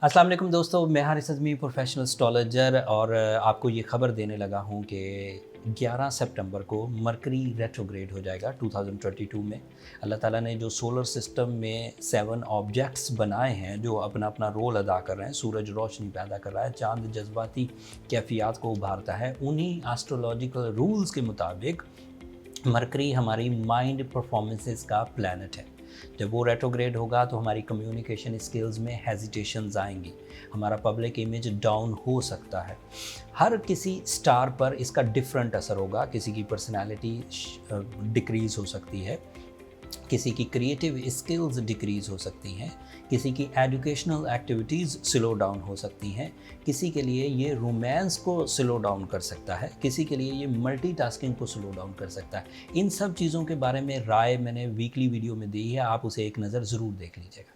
अस्सलाम वालेकुम दोस्तों, मैं हारिस अज़मी प्रोफेशनल एस्ट्रोलॉजर और आपको ये खबर देने लगा हूँ कि 11 सितंबर को मरकरी रेट्रोग्रेड हो जाएगा 2022 में। अल्लाह ताला ने जो सोलर सिस्टम में 7 ऑब्जेक्ट्स बनाए हैं जो अपना अपना रोल अदा कर रहे हैं, सूरज रोशनी पैदा कर रहा है, चाँद जज्बाती कैफ़ियत को उभारता है, उन्हीं एस्ट्रोलॉजिकल रूल्स के मुताबिक मरकरी हमारी माइंड परफॉर्मेंसेस का प्लैनेट है। जब वो रेट्रोग्रेड होगा तो हमारी कम्युनिकेशन स्किल्स में हेजिटेशंस आएंगी, हमारा पब्लिक इमेज डाउन हो सकता है। हर किसी स्टार पर इसका डिफरेंट असर होगा, किसी की पर्सनालिटी डिक्रीज़ हो सकती है, किसी की क्रिएटिव स्किल्स डिक्रीज़ हो सकती हैं, किसी की एजुकेशनल एक्टिविटीज़ स्लो डाउन हो सकती हैं, किसी के लिए ये रोमांस को स्लो डाउन कर सकता है, किसी के लिए ये मल्टीटास्किंग को स्लो डाउन कर सकता है। इन सब चीज़ों के बारे में राय मैंने वीकली वीडियो में दी है, आप उसे एक नज़र ज़रूर देख लीजिएगा।